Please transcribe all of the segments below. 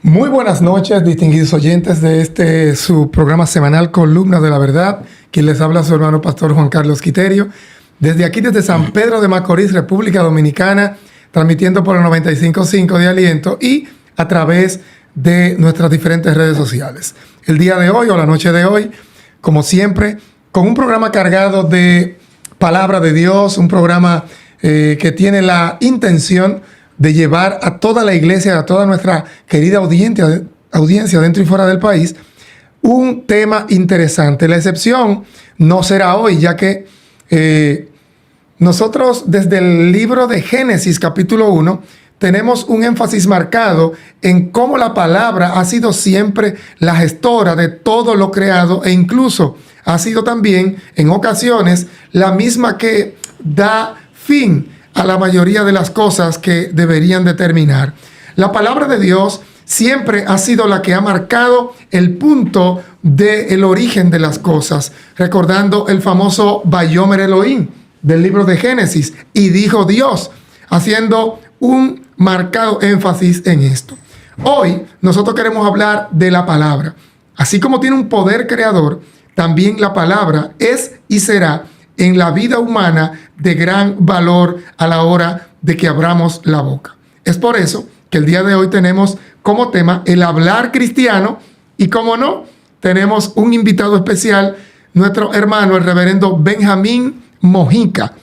Muy buenas noches, distinguidos oyentes de su programa semanal Columna de la Verdad. Quien les habla su hermano pastor Juan Carlos Quiterio. Desde aquí, desde San Pedro de Macorís, República Dominicana, transmitiendo por el 95.5 de Aliento y a través de nuestras diferentes redes sociales. El día de hoy o la noche de hoy, como siempre, con un programa cargado de palabra de Dios, un programa que tiene la intención de llevar a toda la iglesia, a toda nuestra querida audiencia dentro y fuera del país, un tema interesante. La excepción no será hoy, ya que nosotros desde el libro de Génesis capítulo 1 tenemos un énfasis marcado en cómo la palabra ha sido siempre la gestora de todo lo creado e incluso ha sido también en ocasiones la misma que da fin a la mayoría de las cosas que deberían determinar. La palabra de Dios siempre ha sido la que ha marcado el punto del origen de las cosas, recordando el famoso Vayomer Elohim del libro de Génesis, y dijo Dios, haciendo un marcado énfasis en esto. Hoy nosotros queremos hablar de la palabra. Así como tiene un poder creador, también la palabra es y será en la vida humana de gran valor a la hora de que abramos la boca. Es por eso que el día de hoy tenemos como tema el hablar cristiano y, como no, tenemos un invitado especial, nuestro hermano, el reverendo Benjamín Mojica.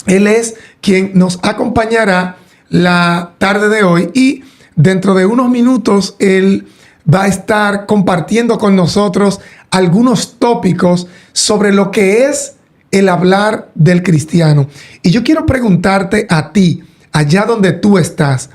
Él es quien nos acompañará la tarde de hoy y dentro de unos minutos él va a estar compartiendo con nosotros algunos tópicos sobre lo que es el hablar del cristiano. Y yo quiero preguntarte a ti, allá donde tú estás,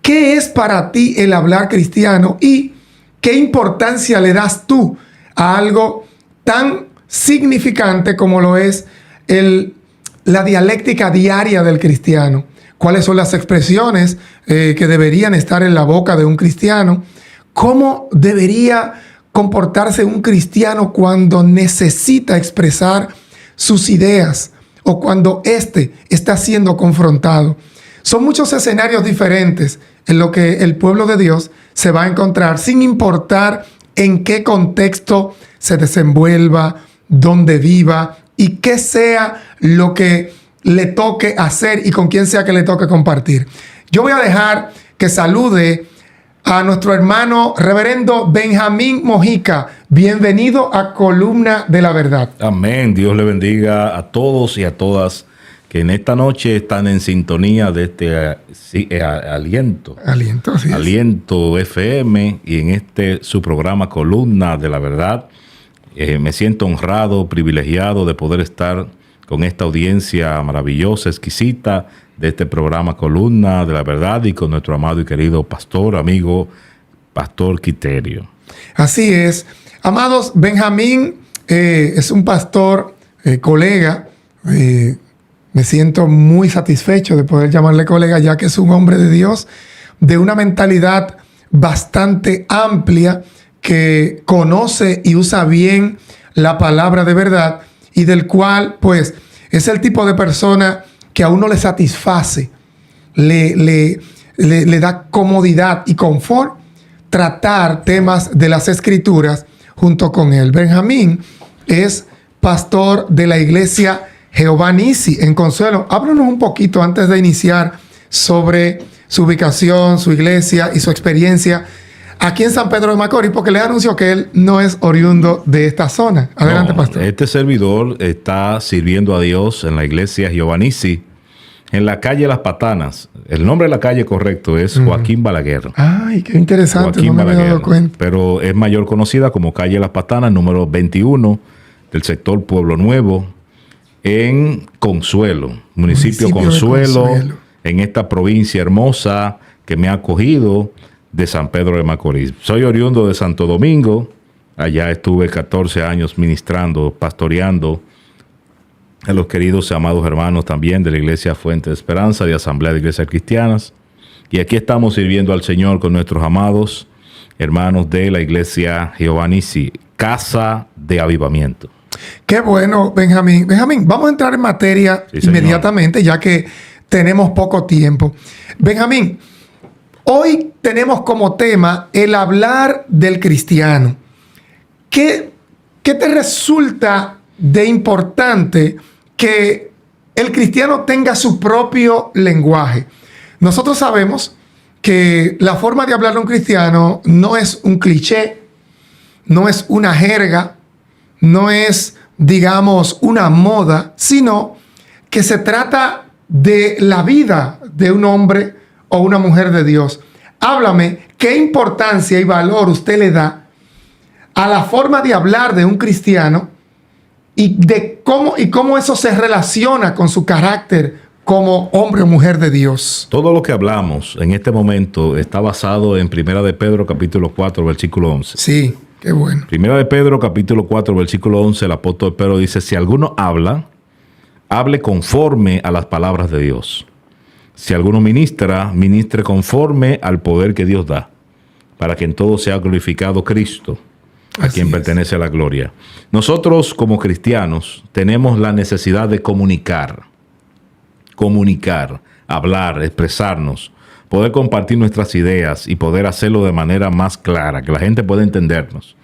¿qué es para ti el hablar cristiano y qué importancia le das tú a algo tan significante como lo es la dialéctica diaria del cristiano? ¿Cuáles son las expresiones que deberían estar en la boca de un cristiano? ¿Cómo debería comportarse un cristiano cuando necesita expresar sus ideas o cuando éste está siendo confrontado? Son muchos escenarios diferentes en lo que el pueblo de Dios se va a encontrar, sin importar en qué contexto se desenvuelva, dónde viva y qué sea lo que le toque hacer y con quién sea que le toque compartir. Yo voy a dejar que salude a nuestro hermano reverendo Benjamín Mojica. Bienvenido a Columna de la Verdad. Amén. Dios le bendiga a todos y a todas que en esta noche están en sintonía de este Aliento. Aliento, sí. Aliento FM y en su programa Columna de la Verdad. Me siento honrado, privilegiado de poder estar con esta audiencia maravillosa, exquisita de este programa Columna de la Verdad y con nuestro amado y querido pastor, amigo, Pastor Quiterio. Así es. Amados, Benjamín es un pastor, colega. Me siento muy satisfecho de poder llamarle colega, ya que es un hombre de Dios, de una mentalidad bastante amplia, que conoce y usa bien la palabra de verdad y del cual, pues, es el tipo de persona que a uno le satisface, le da comodidad y confort tratar temas de las Escrituras junto con él. Benjamín es pastor de la iglesia Jehová Nissi en Consuelo. Háblanos un poquito antes de iniciar sobre su ubicación, su iglesia y su experiencia aquí en San Pedro de Macorís, porque le anunció que él no es oriundo de esta zona. Adelante, pastor. Este servidor está sirviendo a Dios en la iglesia Jehová Nissi, en la calle Las Patanas. El nombre de la calle correcto es Joaquín Balaguer. Ay, qué interesante, Joaquín no me había dado cuenta. Pero es mayor conocida como calle Las Patanas, número 21, del sector Pueblo Nuevo, en Consuelo, municipio Consuelo, en esta provincia hermosa que me ha acogido de San Pedro de Macorís. Soy oriundo de Santo Domingo. Allá estuve 14 años ministrando, pastoreando a los queridos y amados hermanos también de la Iglesia Fuente de Esperanza, de Asamblea de Iglesias Cristianas. Y aquí estamos sirviendo al Señor con nuestros amados hermanos de la Iglesia Jehová Nissi, Casa de Avivamiento. Qué bueno, Benjamín. Benjamín, vamos a entrar en materia inmediatamente, ya que tenemos poco tiempo. Benjamín, Hoy tenemos como tema el hablar del cristiano. ¿Qué te resulta de importante que el cristiano tenga su propio lenguaje? Nosotros sabemos que la forma de hablar de un cristiano no es un cliché, no es una jerga, no es, digamos, una moda, sino que se trata de la vida de un hombre o una mujer de Dios. Háblame, ¿qué importancia y valor usted le da a la forma de hablar de un cristiano y de cómo eso se relaciona con su carácter como hombre o mujer de Dios? Todo lo que hablamos en este momento está basado en Primera de Pedro, capítulo 4, versículo 11. Sí, qué bueno. Primera de Pedro, capítulo 4, versículo 11, el apóstol Pedro dice, si alguno habla, hable conforme a las palabras de Dios. Si alguno ministra, ministre conforme al poder que Dios da, para que en todo sea glorificado Cristo, a quien pertenece la gloria. Nosotros como cristianos tenemos la necesidad de comunicar, hablar, expresarnos, poder compartir nuestras ideas y poder hacerlo de manera más clara, que la gente pueda entendernos.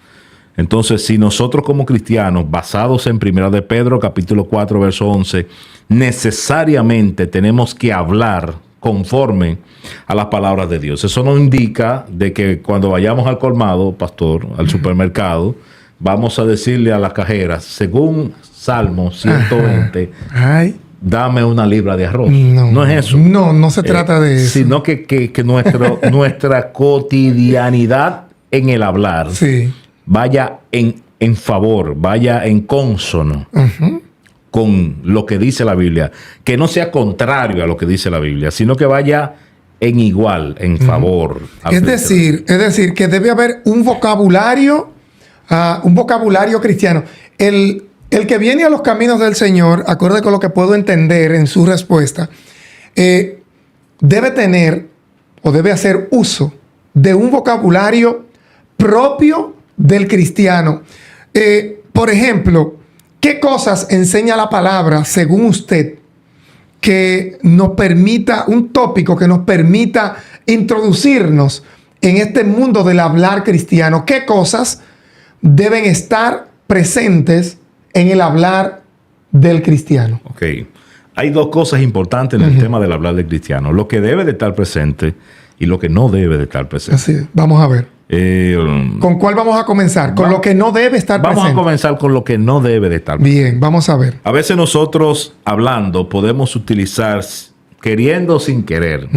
Entonces, si nosotros como cristianos, basados en Primera de Pedro, capítulo 4, verso 11, necesariamente tenemos que hablar conforme a las palabras de Dios. Eso nos indica de que cuando vayamos al colmado, pastor, al supermercado, vamos a decirle a las cajeras, según Salmo 120, dame una libra de arroz. No es eso. No se trata de eso. Sino que nuestra cotidianidad en el hablar vaya en favor, vaya en consono con lo que dice la Biblia. Que no sea contrario a lo que dice la Biblia, sino que vaya en igual, en favor. Es decir, que debe haber un vocabulario cristiano. El que viene a los caminos del Señor, acorde con lo que puedo entender en su respuesta, debe tener o debe hacer uso de un vocabulario propio del cristiano. Por ejemplo, ¿qué cosas enseña la palabra, según usted, que nos permita, un tópico que nos permita introducirnos en este mundo del hablar cristiano? ¿Qué cosas deben estar presentes en el hablar del cristiano? Ok. Hay dos cosas importantes en el tema del hablar del cristiano. Lo que debe de estar presente y lo que no debe de estar presente. Así es. Vamos a ver. ¿Con cuál vamos a comenzar? Con lo que no debe estar presente. Vamos a comenzar con lo que no debe de estar presente. Bien, vamos a ver. A veces nosotros, hablando, podemos utilizar, queriendo o sin querer,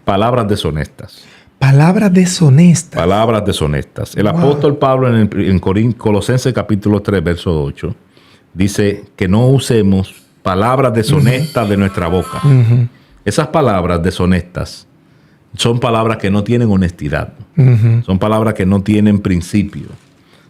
palabras deshonestas. Palabras deshonestas. Palabras deshonestas. El apóstol Pablo en Colosenses capítulo 3, verso 8, dice que no usemos palabras deshonestas de nuestra boca. Esas palabras deshonestas son palabras que no tienen honestidad. Son palabras que no tienen principio.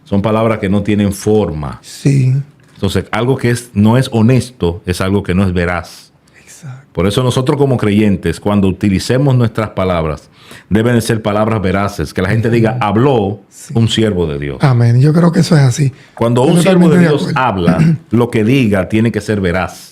Son palabras que no tienen forma. Sí. Entonces, algo que no es honesto es algo que no es veraz. Exacto. Por eso nosotros como creyentes, cuando utilicemos nuestras palabras, deben de ser palabras veraces. Que la gente diga, habló un siervo de Dios. Amén. Yo creo que eso es así. Cuando un siervo de Dios habla, lo que diga tiene que ser veraz.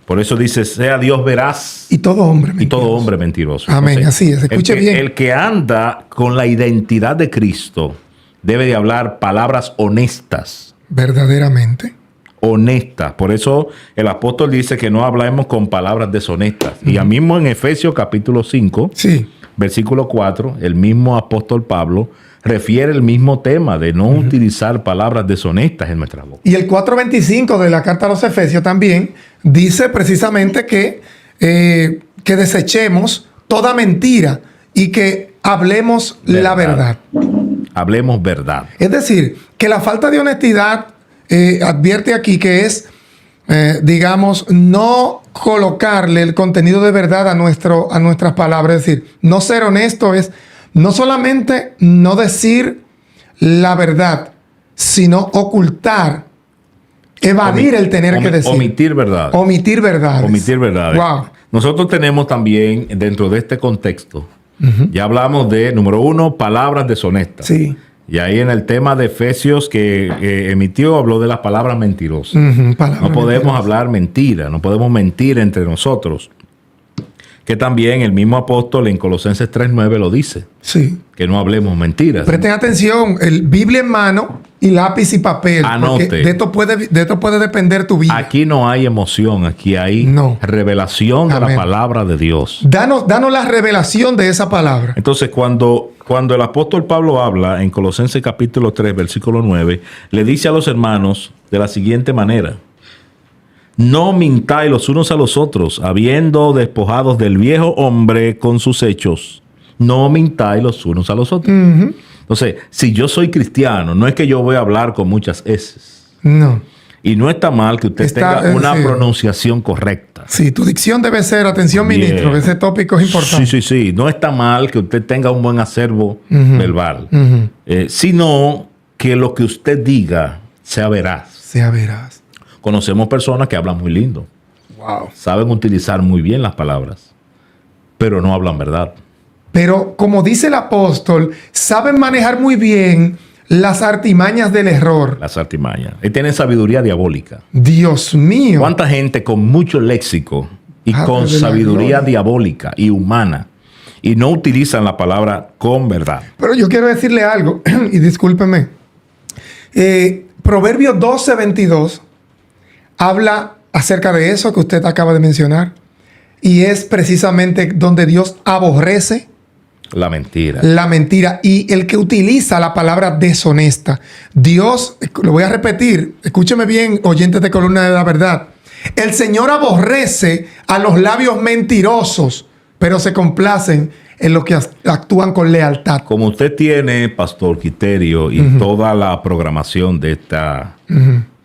Por eso dice, sea Dios veraz. Y todo hombre mentiroso. Y todo hombre mentiroso. Amén. Así es. Escuche bien. El que anda con la identidad de Cristo debe de hablar palabras honestas. Verdaderamente. Honestas. Por eso el apóstol dice que no hablemos con palabras deshonestas. Y ya mismo en Efesios capítulo 5, versículo 4, el mismo apóstol Pablo refiere el mismo tema de no utilizar palabras deshonestas en nuestra boca. Y el 4.25 de la carta a los Efesios también dice precisamente que desechemos toda mentira y que hablemos la verdad. Hablemos verdad. Es decir, que la falta de honestidad advierte aquí que es, digamos, no colocarle el contenido de verdad a nuestras palabras. Es decir, no ser honesto es no solamente no decir la verdad, sino ocultar, evadir el tener que decir. Omitir verdades. Omitir verdades. Omitir verdades. Wow. Nosotros tenemos también, dentro de este contexto, ya hablamos de, número 1, palabras deshonestas. Sí. Y ahí en el tema de Efesios que emitió, habló de las palabras mentirosas. No podemos hablar mentira, no podemos mentir entre nosotros. Que también el mismo apóstol en Colosenses 3:9 lo dice. Sí. Que no hablemos mentiras. Presten atención, el Biblia en mano y lápiz y papel. Anote. Porque de esto puede depender tu vida. Aquí no hay emoción, aquí hay revelación de la palabra de Dios. Danos la revelación de esa palabra. Entonces, cuando el apóstol Pablo habla en Colosenses capítulo 3, versículo 9, le dice a los hermanos de la siguiente manera: no mintáis los unos a los otros, habiendo despojados del viejo hombre con sus hechos. No mintáis los unos a los otros. Uh-huh. Entonces, si yo soy cristiano, no es que yo voy a hablar con muchas eses. No. Y no está mal que usted tenga una pronunciación correcta. Sí, tu dicción debe ser, atención, Bien. ministro, ese tópico es importante. Sí. No está mal que usted tenga un buen acervo verbal. Sino que lo que usted diga sea veraz. Sea veraz. Conocemos personas que hablan muy lindo. Wow. Saben utilizar muy bien las palabras, pero no hablan verdad. Pero como dice el apóstol, saben manejar muy bien las artimañas del error. Las artimañas. Y tienen sabiduría diabólica. Dios mío. ¿Cuánta gente con mucho léxico y con de la sabiduría gloria. diabólica y humana y no utilizan la palabra con verdad? Pero yo quiero decirle algo, y discúlpeme. Proverbios 12:22 habla acerca de eso que usted acaba de mencionar. Y es precisamente donde Dios aborrece La mentira. la mentira y el que utiliza la palabra deshonesta. Dios, lo voy a repetir, escúcheme bien, oyentes de Columna de la Verdad. El Señor aborrece a los labios mentirosos, pero se complacen en los que actúan con lealtad. Como usted tiene, Pastor Quiterio, y toda la programación de esta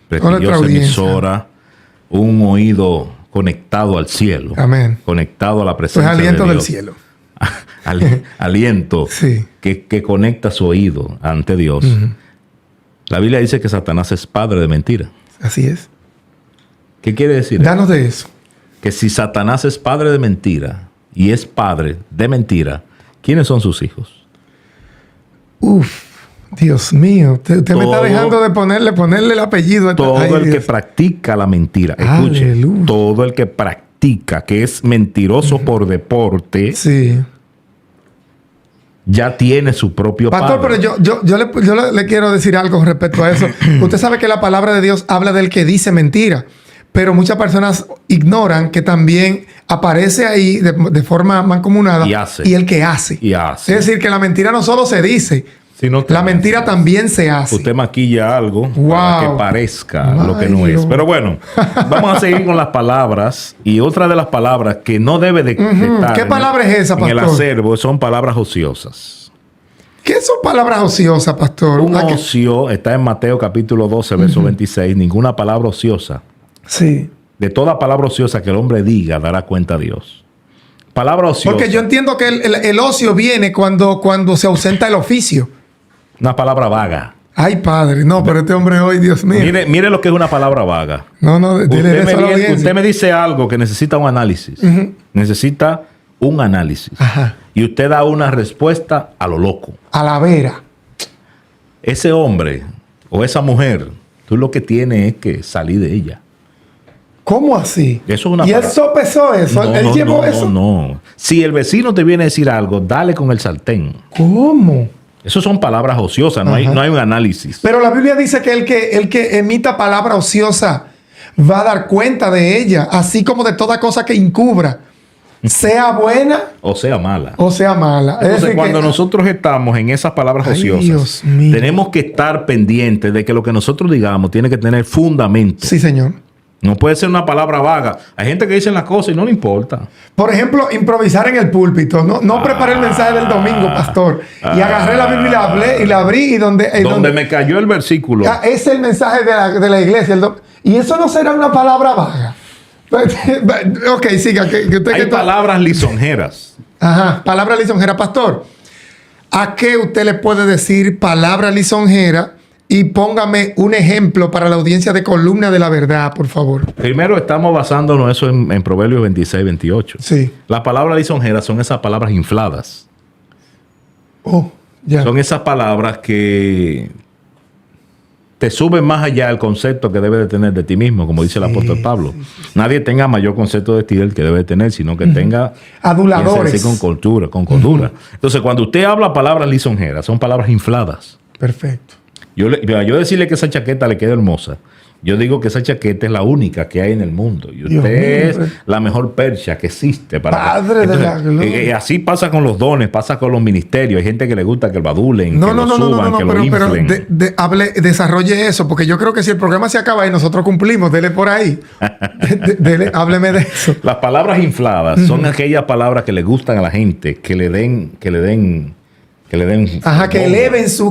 prestigiosa emisora, un oído conectado al cielo. Amén. Conectado a la presencia Pues aliento de del Dios. cielo. Aliento Sí. que conecta su oído ante Dios. La Biblia dice que Satanás es padre de mentira. Así es. ¿Qué quiere decir? Danos de eso. Que si Satanás es padre de mentira y es padre de mentira, ¿quiénes son sus hijos? Dios mío. Usted me está Todo- dejando de ponerle el apellido. A Todo Ay, el que Dios. practica la mentira, escuche, Aleluya. todo el que practica, que es mentiroso por deporte, Sí. ya tiene su propio Pastor, padre. pero yo le quiero decir algo con respecto a eso. Usted sabe que la palabra de Dios habla del que dice mentira, pero muchas personas ignoran que también aparece ahí de forma mancomunada Y hace. y el que hace. Y hace. Es decir, que la mentira no solo se dice, Sino que la mentira también se hace. usted maquilla algo para Wow. que parezca lo que Ay, no es. Dios. Pero bueno, vamos a seguir con las palabras. Y otra de las palabras que no debe de estar ¿Qué en palabra es esa, en el pastor? acervo son palabras ociosas. ¿Qué son palabras ociosas, pastor? Un ¿A qué? ocio está en Mateo capítulo 12, verso 26. Ninguna palabra ociosa. Sí. De toda palabra ociosa que el hombre diga, dará cuenta a Dios. Palabra ociosa. Porque yo entiendo que el ocio viene cuando se ausenta el oficio. Una palabra vaga. Ay, padre. No, pero este hombre hoy, Dios mío. Mire lo que es una palabra vaga. No, dile eso a la audiencia. Usted me dice algo que necesita un análisis. Necesita un análisis. Ajá. Y usted da una respuesta a lo loco. A la vera. Ese hombre o esa mujer, tú lo que tienes es que salir de ella. ¿Cómo así? Eso es una y él palabra. sopesó eso. No, él no, llevó no, eso. no. Si el vecino te viene a decir algo, dale con el sartén. ¿Cómo? Eso son palabras ociosas, no hay un análisis. Pero la Biblia dice que el que emita palabra ociosa va a dar cuenta de ella, así como de toda cosa que encubra, sea buena O sea, mala. o sea mala. Es Entonces, decir, cuando que- nosotros estamos en esas palabras Ay, ociosas, Dios mío. tenemos que estar pendientes de que lo que nosotros digamos tiene que tener fundamento. Sí, señor. No puede ser una palabra vaga. Hay gente que dice las cosas y no le importa. Por ejemplo, improvisar en el púlpito. No preparé el mensaje del domingo, pastor. Y agarré la Biblia y la hablé y la abrí y Donde me cayó el versículo. Ah, es el mensaje de la iglesia. Y eso no será una palabra vaga. Ok, siga. Que usted Hay que palabras lisonjeras. Ajá, palabra lisonjera. Pastor, ¿a qué usted le puede decir palabra lisonjera? Y póngame un ejemplo para la audiencia de Columna de la Verdad, por favor. Primero estamos basándonos eso en Proverbios 26, 28. Sí. Las palabras lisonjeras son esas palabras infladas. Oh, ya. Son esas palabras que te sube más allá el concepto que debe de tener de ti mismo, como dice el apóstol Pablo. Nadie tenga mayor concepto de ti del que debe de tener, sino que tenga aduladores. Con cordura. Entonces, cuando usted habla palabras lisonjeras, son palabras infladas. Perfecto. Yo decirle que esa chaqueta le queda hermosa. Yo digo que esa chaqueta es la única que hay en el mundo. Y usted es la mejor percha que existe. Padre de la gloria. Así pasa con los dones, pasa con los ministerios. Hay gente que le gusta que lo adulen, que lo suban, que lo inflen. Desarrolle eso, porque yo creo que si el programa se acaba y nosotros cumplimos, dele por ahí. Hábleme de eso. Las palabras infladas son aquellas palabras que le gustan a la gente, que le den que eleven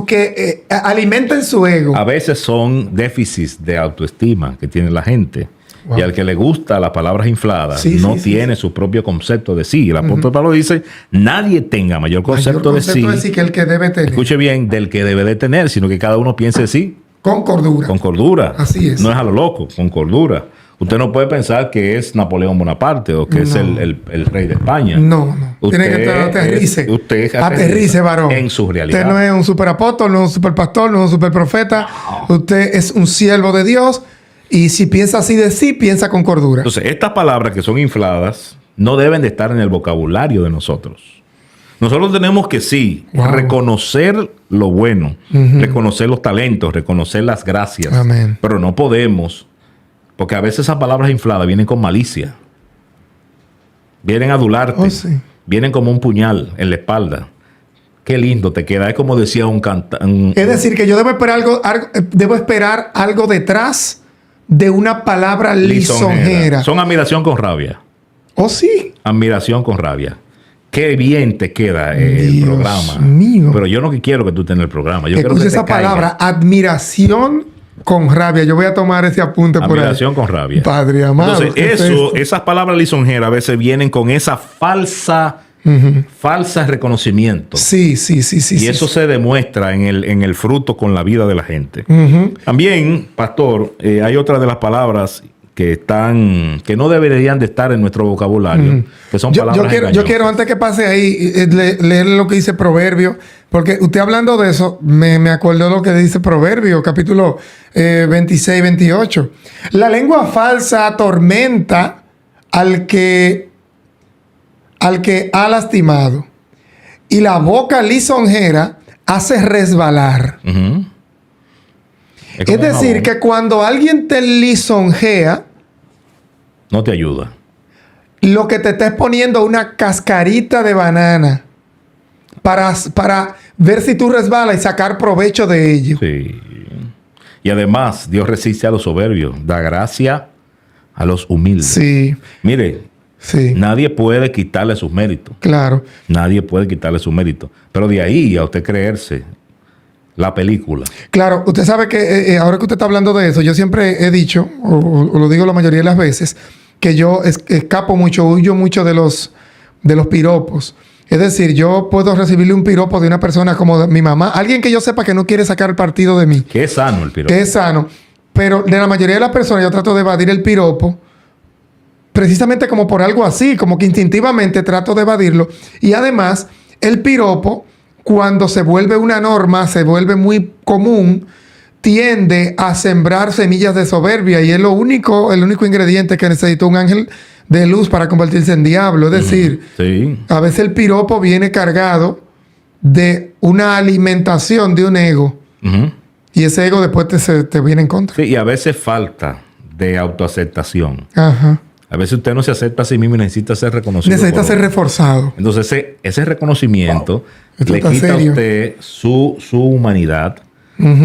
que alimenten su ego. A veces son déficits de autoestima que tiene la gente. Wow. Y al que le gusta las palabras infladas, no tiene su propio concepto de sí. El apóstol Pablo dice, nadie tenga mayor concepto de sí que el que debe tener. Escuche bien, del que debe de tener, sino que cada uno piense sí. Con cordura. Con cordura. Así es. No es a lo loco, con cordura. Usted no puede pensar que es Napoleón Bonaparte o que es el rey de España. No. Tiene que aterrice. Aterrice, varón. En su realidad. Usted no es un superapóstol, no es un superpastor, no es un superprofeta. No. Usted es un siervo de Dios. Y si piensa así de sí, piensa con cordura. Entonces, estas palabras que son infladas no deben de estar en el vocabulario de nosotros. Nosotros tenemos que reconocer lo bueno, reconocer los talentos, reconocer las gracias. Amén. Pero no podemos... Porque a veces esas palabras infladas vienen con malicia. Vienen a adularte. Vienen como un puñal en la espalda. Qué lindo te queda. Es como decía un cantante. Es decir, que yo debo esperar algo detrás de una palabra lisonjera. Son admiración con rabia. ¿Oh, sí? Admiración con rabia. Qué bien te queda el programa. Mío. Pero yo no quiero que tú estés en el programa. Yo quiero que esa palabra, admiración con rabia. Yo voy a tomar ese apunte por ahí. Admiración con rabia. Padre amado. Entonces, esas palabras lisonjeras a veces vienen con esa falsa reconocimiento. Sí. Y eso se demuestra en el fruto con la vida de la gente. También, pastor, hay otra de las palabras que no deberían de estar en nuestro vocabulario, que son palabras yo quiero, antes que pase ahí, leer lo que dice Proverbio, porque usted hablando de eso, me acuerdo lo que dice Proverbio, capítulo 26, 28. La lengua falsa atormenta al que ha lastimado, y la boca lisonjera hace resbalar. Es decir, que cuando alguien te lisonjea, no te ayuda. Lo que te está exponiendo una cascarita de banana para ver si tú resbalas y sacar provecho de ello. Sí. Y además, Dios resiste a los soberbios, da gracia a los humildes. Sí. Mire, nadie puede quitarle sus méritos. Claro. Nadie puede quitarle sus méritos. Pero de ahí a usted creerse la película. Claro, usted sabe que ahora que usted está hablando de eso, yo siempre he dicho, o lo digo la mayoría de las veces, que yo huyo mucho de los piropos. Es decir, yo puedo recibirle un piropo de una persona como de mi mamá, alguien que yo sepa que no quiere sacar partido de mí. Que es sano el piropo. Que es sano. Pero de la mayoría de las personas yo trato de evadir el piropo precisamente como por algo así, como que instintivamente trato de evadirlo. Y además, el piropo, cuando se vuelve una norma, se vuelve muy común, tiende a sembrar semillas de soberbia, y es el único ingrediente que necesita un ángel de luz para convertirse en diablo. Es decir, a veces el piropo viene cargado de una alimentación de un ego. Y ese ego después te viene en contra. Sí, y a veces falta de autoaceptación. Ajá. A veces usted no se acepta a sí mismo y necesita ser reconocido. Necesita ser reforzado. Entonces, ese reconocimiento le quita a usted su humanidad,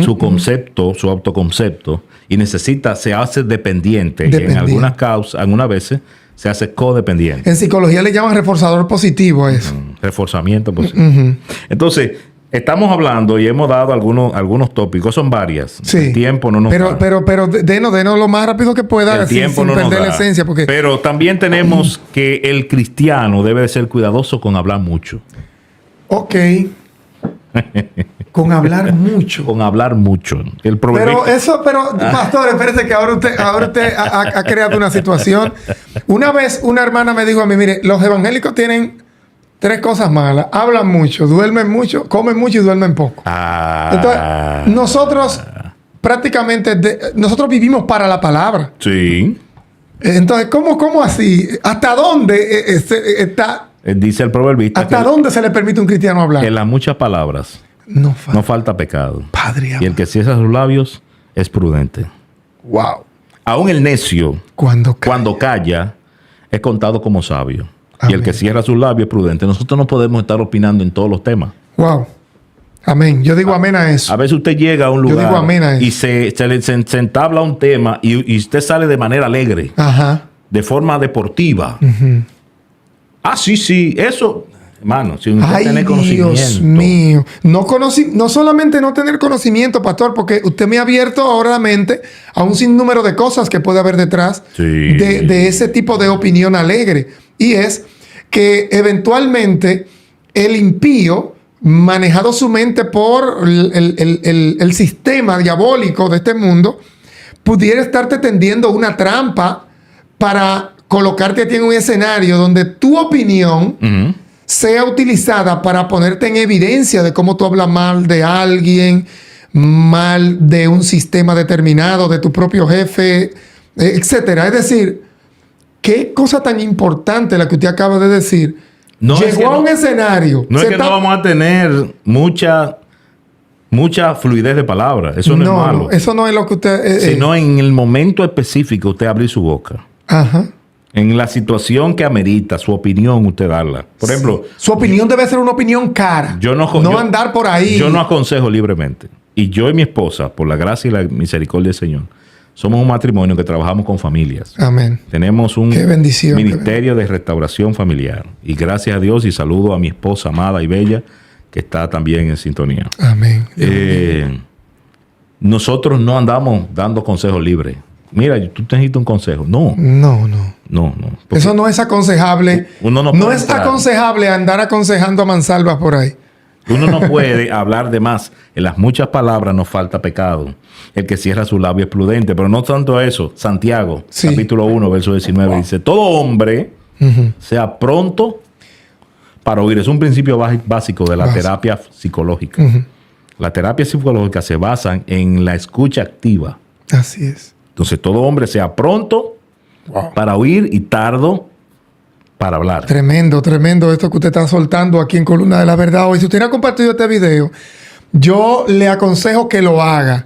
su concepto, su autoconcepto, y se hace dependiente. Y en algunas veces se hace codependiente. En psicología le llaman reforzador positivo a eso. Reforzamiento positivo. Entonces, estamos hablando y hemos dado algunos tópicos, son varias. Sí. El tiempo no nos da. Pero denos lo más rápido que pueda, el tiempo sin no perder nos la da. esencia. Porque... Pero también tenemos que el cristiano debe de ser cuidadoso con hablar mucho. Ok. Con hablar mucho. Con hablar mucho. Pero pastor, espérese que ahora usted ha creado una situación. Una vez una hermana me dijo a mí, mire, los evangélicos tienen 3 cosas malas: hablan mucho, duermen mucho, comen mucho y duermen poco. Entonces, nosotros prácticamente, nosotros vivimos para la palabra. Sí. Entonces, ¿cómo así? ¿Hasta dónde está? Dice el proverbista. ¿Hasta dónde se le permite a un cristiano hablar? Que en las muchas palabras no falta pecado. Padre amado. Y el que cierra sus labios es prudente. Wow. Aún el necio, cuando calla, es contado como sabio. Amén. Y el que cierra sus labios es prudente. Nosotros no podemos estar opinando en todos los temas. Wow. Amén. Yo digo amén a eso. A veces usted llega a un lugar Yo digo amén a eso. Y se entabla un tema y usted sale de manera alegre. Ajá. De forma deportiva. Sí. Eso, hermano, si usted tiene conocimiento. Dios mío. No solamente no tener conocimiento, pastor, porque usted me ha abierto ahora la mente a un sinnúmero de cosas que puede haber detrás de ese tipo de opinión alegre. Y es que eventualmente el impío, manejado su mente por el sistema diabólico de este mundo, pudiera estarte tendiendo una trampa para colocarte a ti en un escenario donde tu opinión sea utilizada para ponerte en evidencia de cómo tú hablas mal de alguien, mal de un sistema determinado, de tu propio jefe, etcétera. Es decir, qué cosa tan importante la que usted acaba de decir. Llegó a un escenario. No es que no vamos a tener mucha fluidez de palabras. Eso no es malo. No, eso no es lo que usted... sino en el momento específico usted abrir su boca. Ajá. En la situación que amerita su opinión, usted darla. Por ejemplo... Su opinión debe ser una opinión cara. No andar por ahí. Yo no aconsejo libremente. Y yo y mi esposa, por la gracia y la misericordia del Señor, somos un matrimonio que trabajamos con familias. Amén. Tenemos un bendición, ministerio de restauración familiar. Y gracias a Dios y saludo a mi esposa amada y bella, que está también en sintonía. Amén. Nosotros no andamos dando consejos libres. Mira, tú necesitas un consejo. No. Eso no es aconsejable. No es aconsejable andar aconsejando a mansalvas por ahí. Uno no puede hablar de más. En las muchas palabras nos falta pecado. El que cierra su labio es prudente. Pero no tanto eso. Santiago, capítulo 1, verso 19, dice: todo hombre sea pronto para oír. Es un principio básico de la terapia psicológica. La terapia psicológica se basa en la escucha activa. Así es. Entonces, todo hombre sea pronto para oír y tardo para hablar. Tremendo esto que usted está soltando aquí en Columna de la Verdad hoy. Si usted no ha compartido este video, yo le aconsejo que lo haga,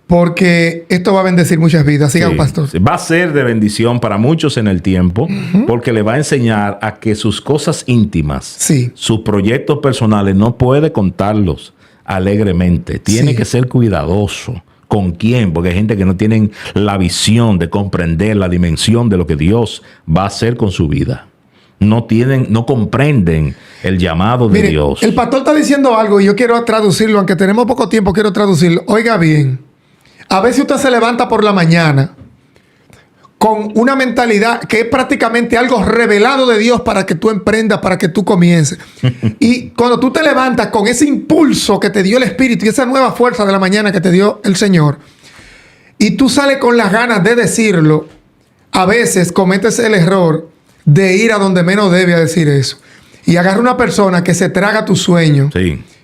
porque esto va a bendecir muchas vidas. Siga, pastor. Va a ser de bendición para muchos en el tiempo, porque le va a enseñar a que sus cosas íntimas, sus proyectos personales, no puede contarlos alegremente. Tiene que ser cuidadoso. ¿Con quién? Porque hay gente que no tienen la visión de comprender la dimensión de lo que Dios va a hacer con su vida. No comprenden el llamado de Dios. El pastor está diciendo algo y yo quiero traducirlo, aunque tenemos poco tiempo, quiero traducirlo. Oiga bien, a veces usted se levanta por la mañana con una mentalidad que es prácticamente algo revelado de Dios para que tú emprendas, para que tú comiences. Y cuando tú te levantas con ese impulso que te dio el Espíritu y esa nueva fuerza de la mañana que te dio el Señor, y tú sales con las ganas de decirlo, a veces cometes el error de ir a donde menos debe a decir eso. Y agarra una persona que se traga tu sueño,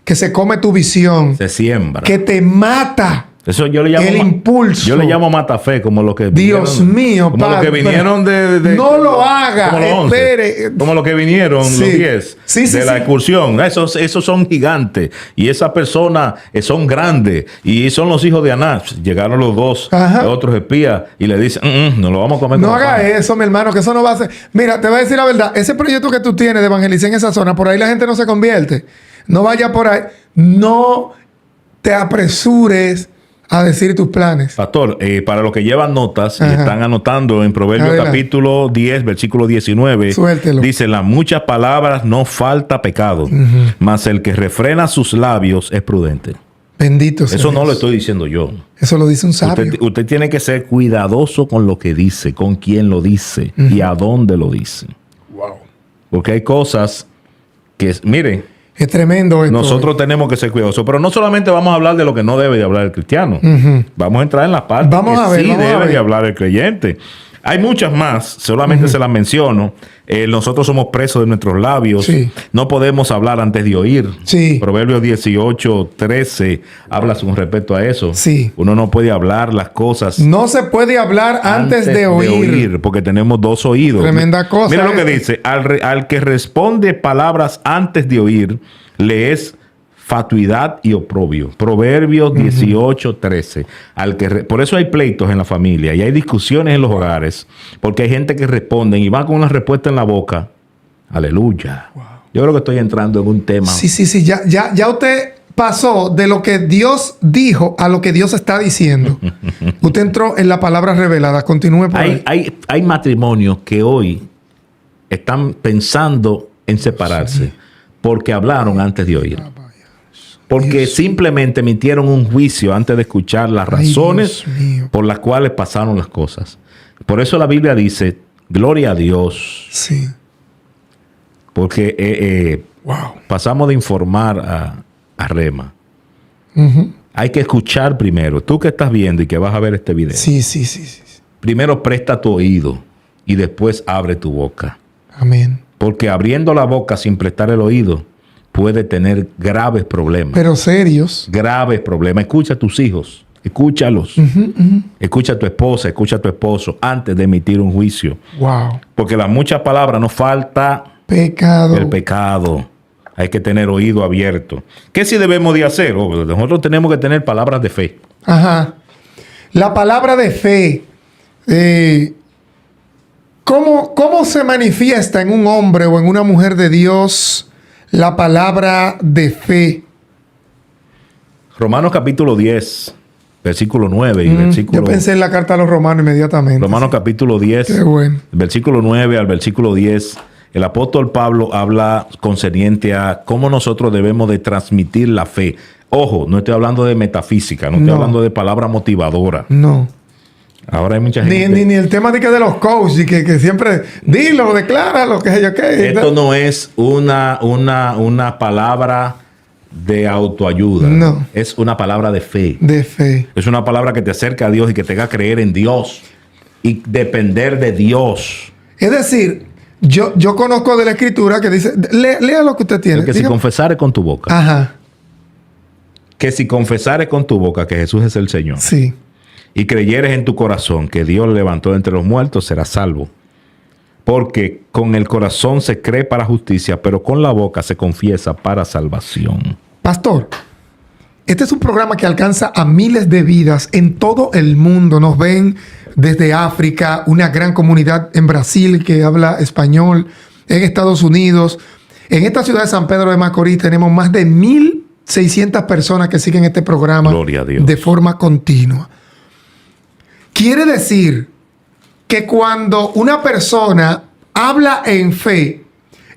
que se come tu visión, se siembra, que te mata. Eso yo le llamo el impulso. Yo le llamo matafé, como lo que Dios mío, como padre, lo que vinieron de no lo haga, espere. Como lo que vinieron los 10 de la excursión. Esos son gigantes. Y esas personas son grandes. Y son los hijos de Anás. Llegaron los dos otros espías y le dicen, no lo vamos a comer. No haga eso, mi hermano, que eso no va a ser. Mira, te voy a decir la verdad. Ese proyecto que tú tienes de evangelizar en esa zona, por ahí la gente no se convierte. No vaya por ahí. No te apresures a decir tus planes. Pastor, para los que llevan notas y están anotando en Proverbios capítulo 10, versículo 19, suéltelo. Dice: las muchas palabras no falta pecado, mas el que refrena sus labios es prudente. Bendito sea Eso no Dios. lo estoy diciendo yo. Eso lo dice un sabio. Usted tiene que ser cuidadoso con lo que dice, con quién lo dice y a dónde lo dice. Wow. Porque hay cosas que, mire, es tremendo esto. Nosotros tenemos que ser cuidadosos. Pero no solamente vamos a hablar de lo que no debe de hablar el cristiano. Vamos a entrar en la parte que sí debe de hablar el creyente. Hay muchas más, solamente se las menciono. Nosotros somos presos de nuestros labios. Sí. No podemos hablar antes de oír. Sí. Proverbios 18:13 habla con respecto a eso. Sí. Uno no puede hablar las cosas. No se puede hablar antes de oír. Porque tenemos dos oídos. Tremenda cosa. Mira lo que dice. Al que responde palabras antes de oír, le es fatuidad y oprobio. Proverbios 18:13. Por eso hay pleitos en la familia y hay discusiones en los hogares, porque hay gente que responden y van con una respuesta en la boca. Aleluya. Wow. Yo creo que estoy entrando en un tema. Sí. Ya usted pasó de lo que Dios dijo a lo que Dios está diciendo. Usted entró en la palabra revelada. Continúe por ahí. Hay matrimonios que hoy están pensando en separarse porque hablaron antes de oír. Porque simplemente emitieron un juicio antes de escuchar las razones por las cuales pasaron las cosas. Por eso la Biblia dice, gloria a Dios. Sí. Porque pasamos de informar a rema. Hay que escuchar primero. Tú que estás viendo y que vas a ver este video. Sí. Primero presta tu oído y después abre tu boca. Amén. Porque abriendo la boca sin prestar el oído puede tener graves problemas. Pero serios. Graves problemas. Escucha a tus hijos. Escúchalos. Escucha a tu esposa, escucha a tu esposo antes de emitir un juicio. Wow. Porque las muchas palabras nos falta pecado. El pecado. Hay que tener oído abierto. ¿Qué sí debemos de hacer? Nosotros tenemos que tener palabras de fe. Ajá. La palabra de fe. ¿Cómo se manifiesta en un hombre o en una mujer de Dios la palabra de fe? Romanos capítulo 10, versículo 9 y versículo... Yo pensé en la carta a los romanos inmediatamente. Romanos capítulo 10, qué bueno. Versículo 9 al versículo 10. El apóstol Pablo habla concerniente a cómo nosotros debemos de transmitir la fe. Ojo, no estoy hablando de metafísica, no estoy hablando de palabra motivadora. No. Ahora hay mucha gente... Ni el tema de los coaches y que siempre dilo, decláralo, que yo qué. Esto no es una palabra de autoayuda. No. Es una palabra de fe. De fe. Es una palabra que te acerca a Dios y que te haga creer en Dios y depender de Dios. Es decir, yo conozco de la Escritura que dice, lea lo que usted tiene. Que si confesares con tu boca. Ajá. Que si confesares con tu boca que Jesús es el Señor. Sí. Y creyeres en tu corazón que Dios le levantó de entre los muertos, serás salvo. Porque con el corazón se cree para justicia, pero con la boca se confiesa para salvación. Pastor, este es un programa que alcanza a miles de vidas en todo el mundo. Nos ven desde África, una gran comunidad en Brasil que habla español, en Estados Unidos. En esta ciudad de San Pedro de Macorís tenemos más de 1,600 personas que siguen este programa. Gloria a Dios. De forma continua. Quiere decir que cuando una persona habla en fe,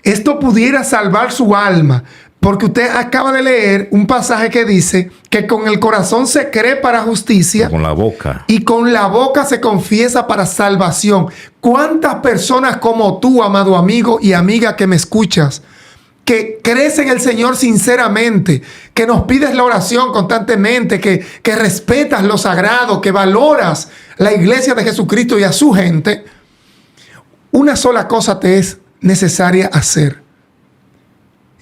esto pudiera salvar su alma. Porque usted acaba de leer un pasaje que dice que con el corazón se cree para justicia. Con la boca. Y con la boca se confiesa para salvación. ¿Cuántas personas como tú, amado amigo y amiga que me escuchas, que crees en el Señor sinceramente, que nos pides la oración constantemente, que respetas lo sagrado, que valoras la iglesia de Jesucristo y a su gente, una sola cosa te es necesaria hacer.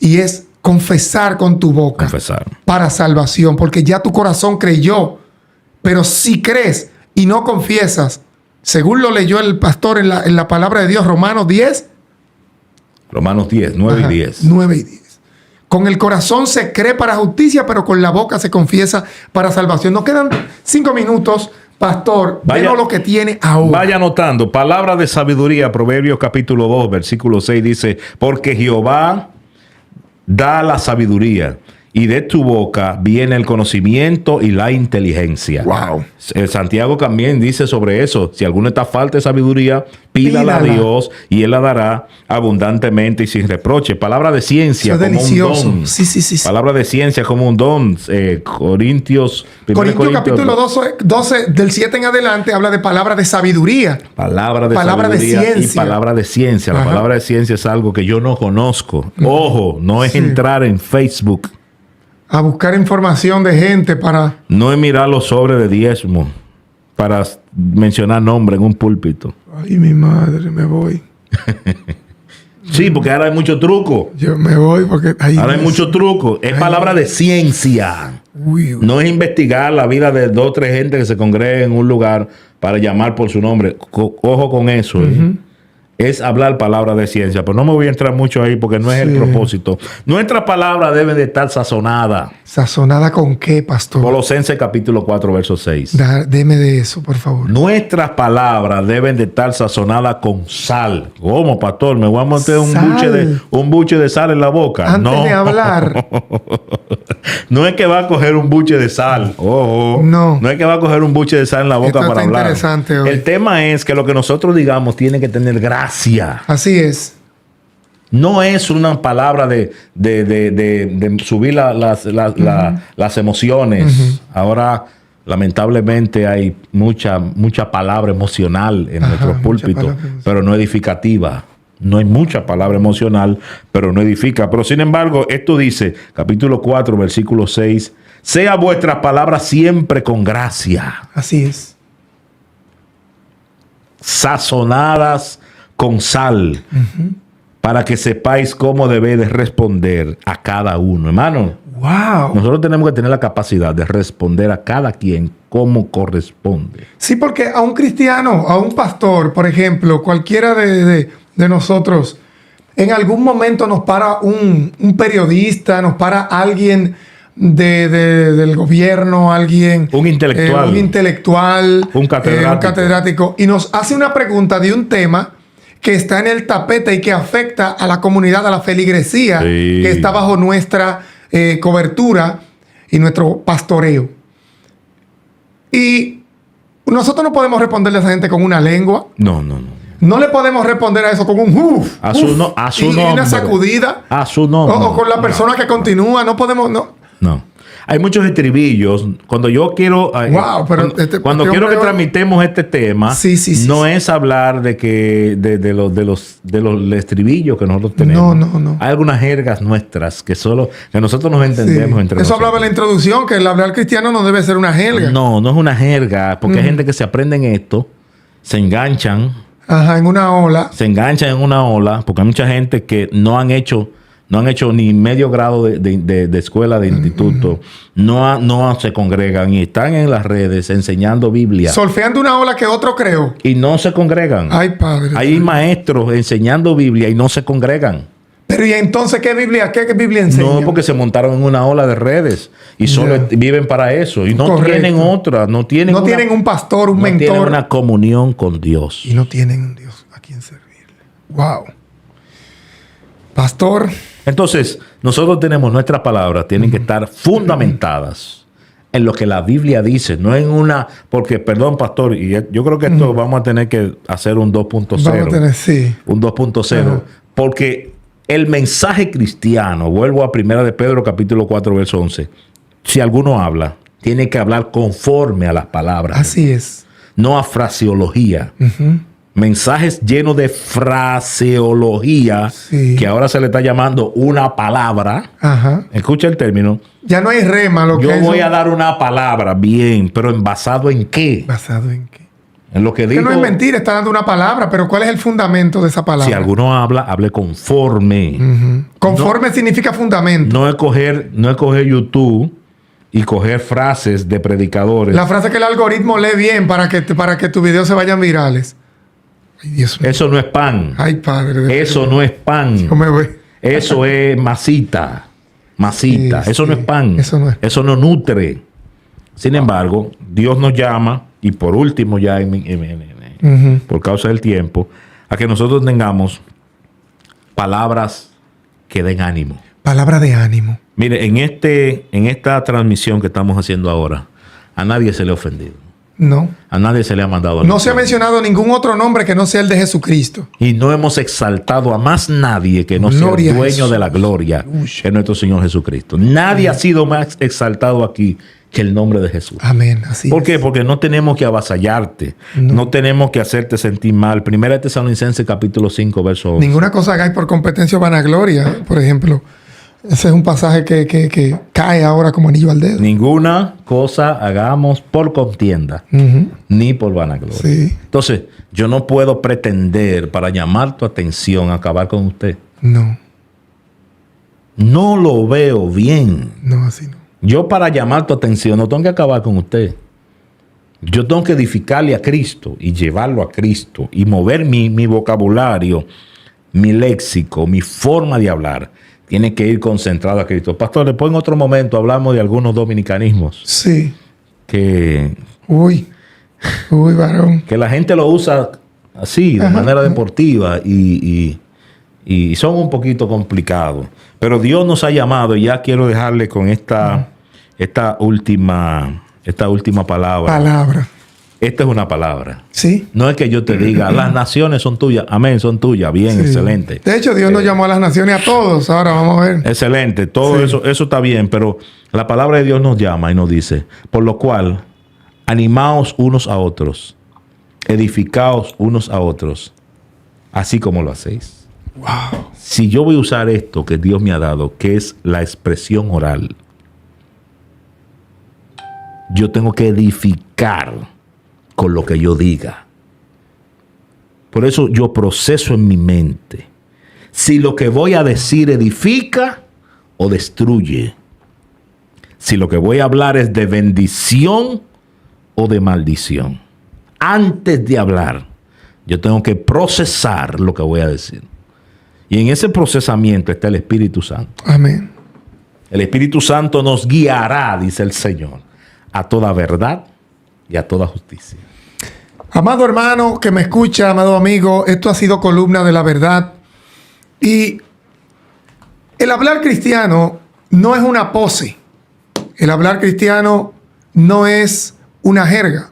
Y es confesar con tu boca. Confesar. Para salvación, porque ya tu corazón creyó. Pero si crees y no confiesas, según lo leyó el pastor en la palabra de Dios, Romanos 10. Romanos 10, 9 y 10. 9 y 10. Con el corazón se cree para justicia, pero con la boca se confiesa para salvación. Nos quedan 5 minutos, pastor. Vemos lo que tiene ahora. Vaya anotando. Palabra de sabiduría, Proverbios capítulo 2, versículo 6 dice, porque Jehová da la sabiduría y de tu boca viene el conocimiento y la inteligencia. Wow. Santiago también dice sobre eso. Si alguno está falta de sabiduría, pídala a Dios y Él la dará abundantemente y sin reproche. Palabra de ciencia como delicioso. un don. Sí. Palabra de ciencia como un don. Corintios capítulo 12, del 7 en adelante, habla de palabra de sabiduría. Palabra de ciencia. Y palabra de ciencia. La palabra de ciencia es algo que yo no conozco. Ojo, no es entrar en Facebook a buscar información de gente para... No es mirar los sobres de diezmo para mencionar nombre en un púlpito. Ay, mi madre, me voy. Sí, porque ahora hay mucho truco. Yo me voy porque... Ahora hay mucho truco. Es palabra de ciencia. Uy. No es investigar la vida de 2 o 3 gente que se congrega en un lugar para llamar por su nombre. Ojo con eso. Es hablar palabra de ciencia. Pero no me voy a entrar mucho ahí porque no es el propósito. Nuestras palabras deben de estar sazonadas. ¿Sazonada con qué, pastor? Colosenses capítulo 4, verso 6. Deme de eso, por favor. Nuestras palabras deben de estar sazonadas con sal. ¿Cómo, pastor? ¿Me voy a meter un buche de sal en la boca? Antes de hablar. No es que va a coger un buche de sal. Ojo. No. No es que va a coger un buche de sal en la boca Esto para está hablar. interesante hoy. El tema es que lo que nosotros digamos tiene que tener gracia. Así es. No es una palabra de subir las emociones. Ahora, lamentablemente, hay mucha palabra emocional en nuestros púlpitos, pero no edificativa. No hay mucha palabra emocional, pero no edifica. Pero sin embargo, esto dice, capítulo 4, versículo 6, sea vuestra palabra siempre con gracia. Así es. Sazonadas con sal, para que sepáis cómo debéis responder a cada uno. Hermano, wow. Nosotros tenemos que tener la capacidad de responder a cada quien como corresponde. Sí, porque a un cristiano, a un pastor, por ejemplo, cualquiera de nosotros, en algún momento nos para un periodista, nos para alguien del gobierno, alguien... Un intelectual. Un catedrático. Un catedrático. Y nos hace una pregunta de un tema que está en el tapete y que afecta a la comunidad, a la feligresía, que está bajo nuestra cobertura y nuestro pastoreo. Y nosotros no podemos responderle a esa gente con una lengua. No. No le podemos responder a eso con un uf. A su nombre. Una sacudida. A su nombre. O con la persona que continúa. No podemos... No. Hay muchos estribillos. Cuando yo quiero... Wow, pero cuando quiero que tramitemos este tema, no es hablar de los estribillos que nosotros tenemos. No. Hay algunas jergas nuestras que nosotros nos entendemos entre nosotros. Eso hablaba en la introducción, que el hablar cristiano no debe ser una jerga. No es una jerga, porque hay gente que se aprende en esto, se enganchan. Ajá, en una ola. Se enganchan en una ola, porque hay mucha gente que no han hecho ni medio grado de escuela, de instituto, no se congregan y están en las redes enseñando Biblia. Solfeando una ola que otro creó. Y no se congregan. Ay, padre. Hay maestros enseñando Biblia y no se congregan. Pero ¿y entonces qué Biblia enseña? No, porque se montaron en una ola de redes y solo viven para eso. Y no tienen otra. No tienen un pastor, un mentor. No tienen una comunión con Dios. Y no tienen un Dios a quien servirle. Wow. Pastor. Entonces, nosotros tenemos nuestras palabras, tienen que estar fundamentadas en lo que la Biblia dice, no en una... Porque, perdón, pastor, y yo creo que esto vamos a tener que hacer un 2.0. Vamos a tener, sí. Un 2.0. Porque el mensaje cristiano, vuelvo a 1 de Pedro, capítulo 4, verso 11. Si alguno habla, tiene que hablar conforme a las palabras. Así es. No a fraseología. Mensajes llenos de fraseología, que ahora se le está llamando una palabra. Ajá. Escucha el término. Ya no hay rema. Yo voy a dar una palabra, bien, pero ¿basado en qué? ¿Basado en qué? En lo que digo. Que no es mentira, está dando una palabra, pero ¿cuál es el fundamento de esa palabra? Si alguno habla, hable conforme. Conforme significa fundamento. No es coger YouTube y coger frases de predicadores. La frase que el algoritmo lee bien para que tus videos se vayan virales. Ay, Dios mío. Eso no es pan. Ay, padre. Eso no es pan. Yo me voy. Eso es masita. Masita. Eso no es pan. Eso no nutre. Sin embargo, Dios nos llama, y por último, ya por causa del tiempo, a que nosotros tengamos palabras que den ánimo. Palabra de ánimo. Mire, en esta transmisión que estamos haciendo ahora, a nadie se le ha ofendido. No. A nadie se le ha mandado. No se ha mencionado ningún otro nombre que no sea el de Jesucristo. Y no hemos exaltado a más nadie que no sea el dueño de la gloria, que es nuestro Señor Jesucristo. Nadie ha sido más exaltado aquí que el nombre de Jesús. Amén. Así ¿Por qué? Porque no tenemos que avasallarte. No tenemos que hacerte sentir mal. 1 Tesalonicenses capítulo 5, verso 11. Ninguna cosa hagáis por competencia o vanagloria. Por ejemplo, Ese es un pasaje que cae ahora como anillo al dedo. Ninguna cosa hagamos por contienda, ni por vanagloria. Sí. Entonces, yo no puedo pretender para llamar tu atención a acabar con usted. No. No lo veo bien. No, así no. Yo para llamar tu atención no tengo que acabar con usted. Yo tengo que edificarle a Cristo y llevarlo a Cristo y mover mi vocabulario, mi léxico, mi forma de hablar. Tiene que ir concentrado a Cristo. Pastor, después en otro momento hablamos de algunos dominicanismos. Sí. Que varón. Que la gente lo usa así, de manera deportiva y son un poquito complicados. Pero Dios nos ha llamado, y ya quiero dejarle con esta última palabra. Esta es una palabra. Sí. No es que yo te diga, las naciones son tuyas. Amén, son tuyas. Bien, sí. Excelente. De hecho, Dios nos llamó a las naciones a todos. Ahora vamos a ver. Excelente. Todo eso está bien. Pero la palabra de Dios nos llama y nos dice, por lo cual, animaos unos a otros, edificaos unos a otros, así como lo hacéis. Wow. Si yo voy a usar esto que Dios me ha dado, que es la expresión oral, yo tengo que edificar con lo que yo diga. Por eso yo proceso en mi mente si lo que voy a decir edifica o destruye. Si lo que voy a hablar es de bendición o de maldición. Antes de hablar, yo tengo que procesar lo que voy a decir. Y en ese procesamiento está el Espíritu Santo. Amén. El Espíritu Santo nos guiará, dice el Señor, a toda verdad y a toda justicia. Amado hermano que me escucha, amado amigo, esto ha sido Columna de la Verdad. Y el hablar cristiano no es una pose. El hablar cristiano no es una jerga.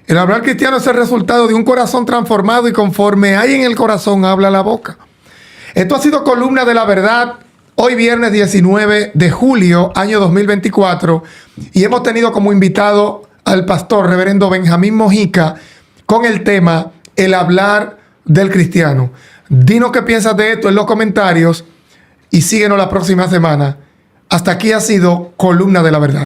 El hablar cristiano es el resultado de un corazón transformado y conforme hay en el corazón, habla la boca. Esto ha sido Columna de la Verdad, hoy viernes 19 de julio, año 2024, y hemos tenido como invitado al pastor reverendo Benjamín Mojica con el tema el hablar del cristiano. Dinos qué piensas de esto en los comentarios y síguenos la próxima semana. Hasta aquí ha sido Columna de la Verdad.